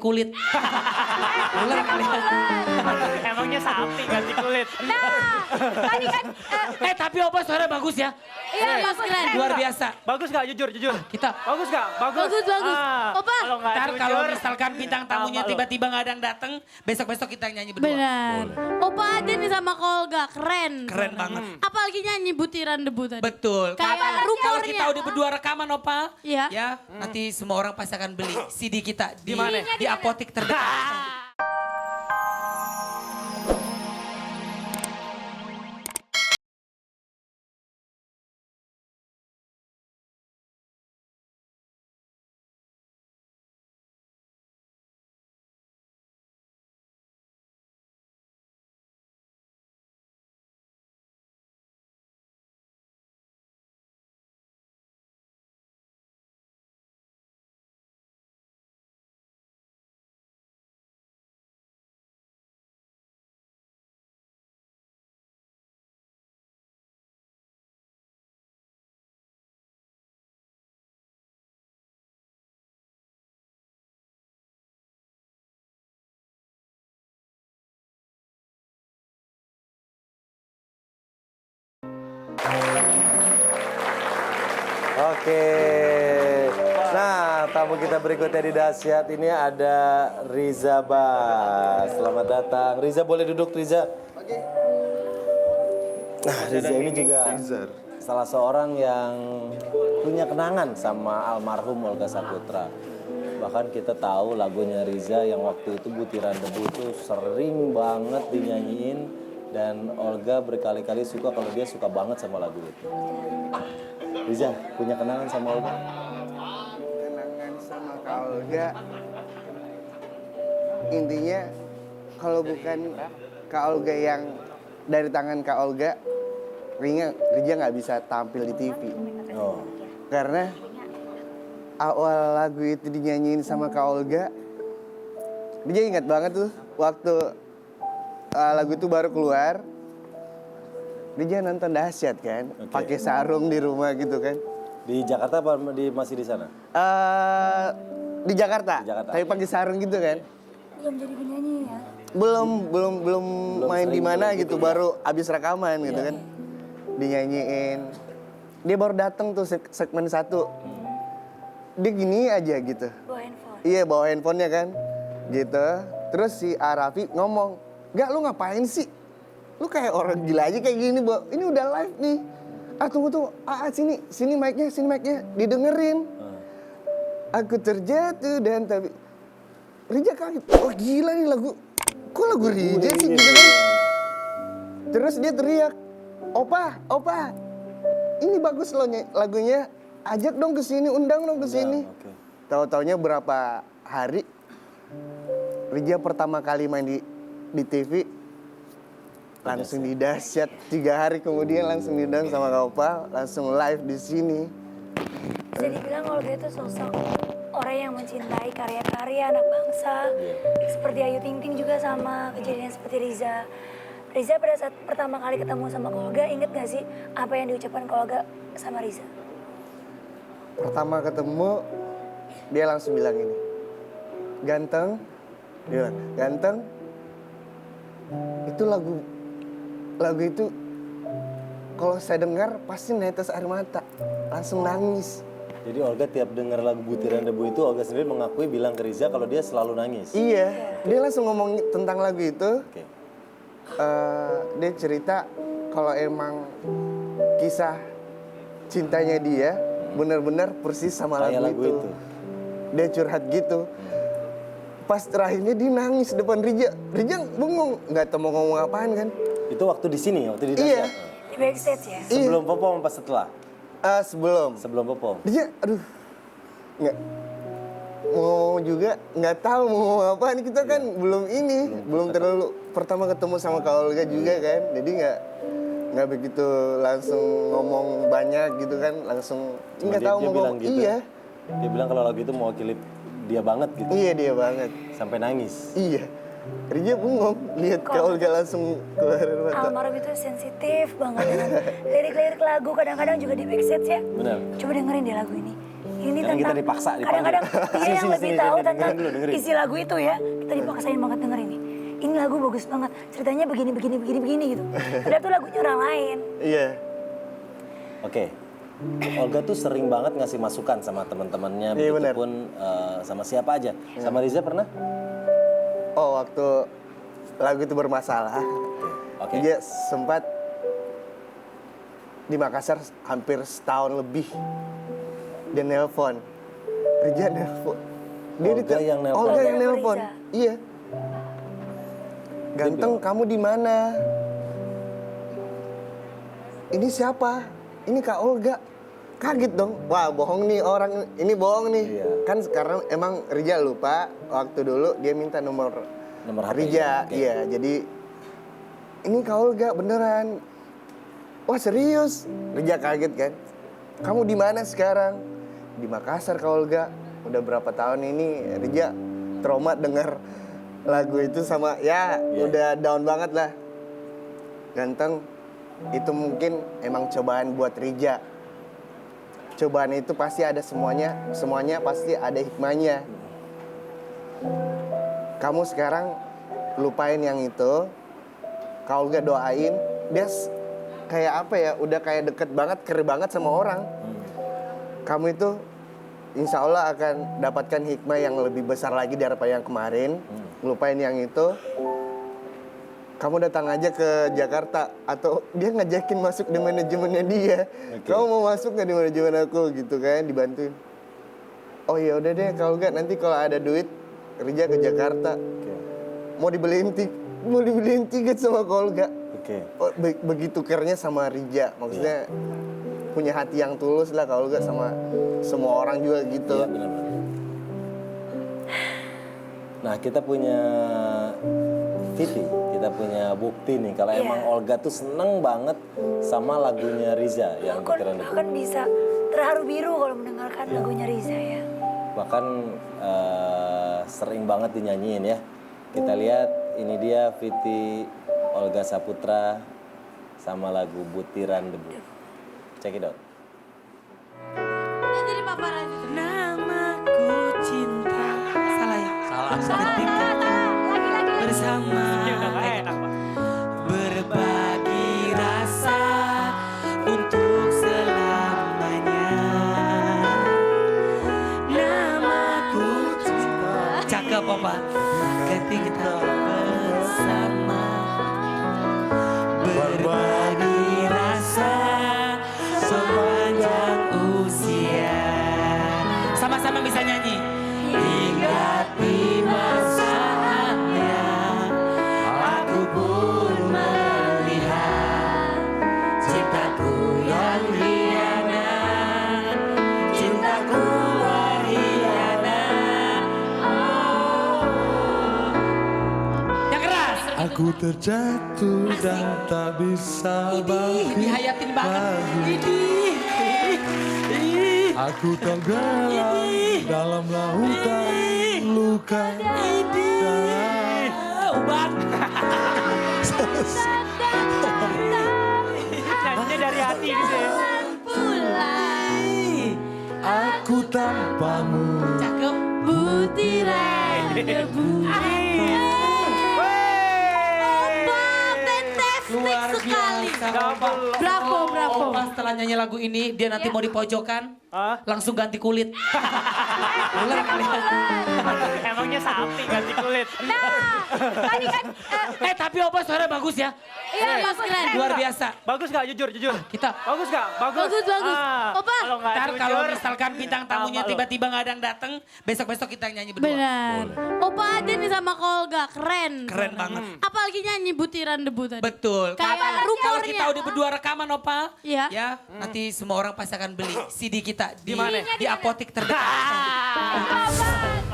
kulit. Ular kali ya. Emangnya sapi ganti kulit. Nah, tadi kan Tapi Opa suara bagus ya. iya Mas keren. Luar biasa. Bagus gak? Jujur. Kita Bagus gak? Bagus. Opa. Kalau nggak ntar kalau jujur, misalkan bintang tamunya sama lu. tiba-tiba nggak ada yang datang, besok-besok kita nyanyi berdua. Benar. Opa aja nih sama Kolga, keren. Keren banget. Apalagi nyanyi butiran debu tadi. Betul. Kayak Kalau rumornya. kita udah berdua rekaman Opa, Iya. ya nanti semua orang pasti akan beli CD kita di mana? di apotik terdekat. Oke. Nah, tamu kita berikutnya di Dahsyat ini ada Riza Bas. Selamat datang. Riza boleh duduk, Riza. Nah, Riza ini juga salah seorang yang punya kenangan sama almarhum Olga Saputra. Bahkan kita tahu lagunya Riza yang waktu itu Butiran Debu itu sering banget dinyanyiin dan Olga berkali-kali suka kalau dia suka banget sama lagu itu. Riza, punya kenangan sama Olga? Kenangan sama Kak Olga, intinya kalau bukan Kak Olga yang dari tangan Kak Olga, Rija nggak bisa tampil di TV. Oh, Karena awal lagu itu dinyanyiin sama Kak Olga, Rija ingat banget tuh waktu lagu itu baru keluar. Rija nonton Dahsyat kan, Oke. pakai sarung di rumah gitu kan. di Jakarta apa masih di sana? Di Jakarta, Di Jakarta. tapi pakai sarung gitu kan. Belum jadi penyanyi ya? Belum main di sering mana belum gitu, gitu ya. baru abis rekaman gitu Iya. kan. Dinyanyiin. Dia baru datang tuh segmen 1. Dia gini aja gitu. Bawa handphone. Iya, bawa handphonenya kan. Gitu. Terus si Arafi ngomong, "Gak, lu ngapain sih? Lu kayak orang gila aja kayak gini, Bo. Ini udah live nih. Tunggu. Sini mic-nya. Didengerin. Aku terjatuh dan tapi Rija kaget. Oh gila nih lagu. Kok lagu Rija sih gitu kan? Terus dia teriak, Opa. Ini bagus loh lagunya. Ajak dong ke sini, undang dong ke sini." Oke. Tahu-taunya berapa hari Rija pertama kali main di TV langsung di Dahsyat. 3 hari kemudian langsung didang sama Kak Opa, langsung live di sini. Bisa dibilang Olga itu sosok orang yang mencintai karya-karya anak bangsa. Seperti Ayu Ting Ting juga sama kejadian seperti Riza. Riza pada saat pertama kali ketemu sama Olga, inget gak sih apa yang diucapkan Olga sama Riza? Pertama ketemu, dia langsung bilang ini, "Ganteng." Dia bilang, "Ganteng." Itu lagu itu kalau saya dengar pasti netes air mata, langsung nangis. Jadi Olga tiap dengar lagu Butiran Debu itu Olga sendiri mengakui bilang ke Riza kalau dia selalu nangis. Iya, dia langsung ngomong tentang lagu itu. Oke. Dia cerita kalau emang kisah cintanya dia benar-benar persis sama Kayak lagu, lagu itu. itu. Dia curhat gitu. Pas terakhirnya dia nangis depan Rija. Rija bengong, nggak tahu mau ngomong apaan kan. Itu waktu di sini, waktu di Iya. Dahsyat. Di backstage ya? Sebelum Popom apa setelah? Sebelum. Sebelum Popom. Dia, nggak mau juga, nggak tahu mau ngomong apaan. Kita kan belum terlalu pertama ketemu sama Kak Olga juga kan. Jadi nggak begitu langsung ngomong banyak gitu kan. Langsung Cuma nggak dia tahu mau bilang ngomong. gitu. Iya, Dia bilang kalau lagu itu mewakili dia banget gitu. iya dia banget. Sampai nangis. Iya. Rija bengong lihat Kak Olga langsung keluar air mata. Almarhum itu sensitif banget dengan lirik-lirik lagu, kadang-kadang juga di backstage ya. Benar. Coba dengerin deh lagu ini. Ini Karena kita dipaksa, dipanggil. kadang-kadang dia yang lebih tahu tentang dengerin dulu, dengerin. isi lagu itu ya. Kita dipaksain banget denger ini. Ini lagu bagus banget, ceritanya begini gitu. Padahal tuh lagunya orang lain. Iya. Oke. Olga tuh sering banget ngasih masukan sama teman-temannya, Iya, benar. begitupun sama siapa aja. Sama Riza pernah? Oh, waktu lagu itu bermasalah, Oke. dia sempat di Makassar hampir setahun lebih. Dia nelpon. Rija nelpon. Olga yang nelpon? Olga yang Olga nelpon. Rija. Iya. Ganteng, bilang, kamu di mana? Ini siapa? Ini Kak Olga. Kaget dong. Wah, bohong nih orang. Ini bohong nih. Iya. Kan sekarang emang Rija lupa. Waktu dulu dia minta nomor HP. Rija. Oke. Iya, jadi ini Kak Olga beneran. Wah, serius? Rija kaget kan. Kamu di mana sekarang? Di Makassar Kak Olga. Udah berapa tahun ini Rija trauma denger lagu itu sama ya udah down banget lah. Ganteng, itu mungkin emang cobaan buat Rija. Cobaan itu pasti ada semuanya pasti ada hikmahnya. Kamu sekarang lupain yang itu, Kak Olga doain, dia kayak apa ya, udah kayak deket banget, keren banget sama orang. Kamu itu insya Allah akan dapatkan hikmah yang lebih besar lagi daripada yang kemarin. Lupain yang itu. Kamu datang aja ke Jakarta atau dia ngajakin masuk di manajemennya dia. Oke. Kamu mau masuk nggak di manajemen aku gitu kan, dibantuin. Oh ya udah deh kalau nggak nanti kalau ada duit Rija ke Jakarta. Mau dibeliin tiket sama Kolga. Oke. Oh, begitu care-nya sama Rija. Maksudnya punya hati yang tulus lah kalau nggak sama semua orang juga gitu. Iya, benar-benar. Nah, kita punya Vivi, kita punya bukti nih kalau Iya. emang Olga tuh seneng banget sama lagunya Riza yang Butiran Debu. Bahkan bisa terharu biru kalau mendengarkan lagunya Riza ya. Bahkan sering banget dinyanyiin ya. Kita lihat ini dia Vivi Olga Saputra sama lagu Butiran Debu. Check it out. Dia jadi paparazzi. Namaku cinta. Salah ya? Salah. Ketika bersama Ini udah gak enak, Pak. berbagi rasa untuk selamanya. Namaku cinta. Cakep apa? Ketika bersama berbagi rasa sepanjang usia. Sama-sama bisa nyanyi. Hingga tiba saatnya aku pun melihat cintaku yang hianat, cintaku berkhianat. Yang keras. Aku terjatuh dan tak bisa Idih, bangkit dihayatin banget. lagi. Idih. Idih. Aku tenggelam dalam lautan luka. Idih. Ubat. Nyanyinya dari hati gitu ya. Aku tanpamu. Cakep. Butiran debu. Opa, fantastic Luar sekali. biasa. Double. Bravo, bravo. Opa setelah nyanyi lagu ini, dia nanti mau di pojokan, Hah? langsung ganti kulit. Ular kalian. Emangnya sapi ganti kulit. Tadi kan, Tapi Opa suara bagus ya. iya Mas keren. Luar biasa. Bagus gak? Jujur. Kita Bagus gak? Bagus. Opa. Kalau nggak ntar kalau jujur, misalkan bintang tamunya sama lu. tiba-tiba nggak ada yang dateng, besok-besok kita nyanyi berdua. Benar. Opa aja nih sama Kolga, keren. Keren banget. Apalagi nyanyi butiran debu tadi. Betul. Kayak Kalau rumornya. kita udah berdua rekaman Opa, Iya. ya nanti semua orang pasti akan beli CD kita di mana? di apotik terdekat. Opa.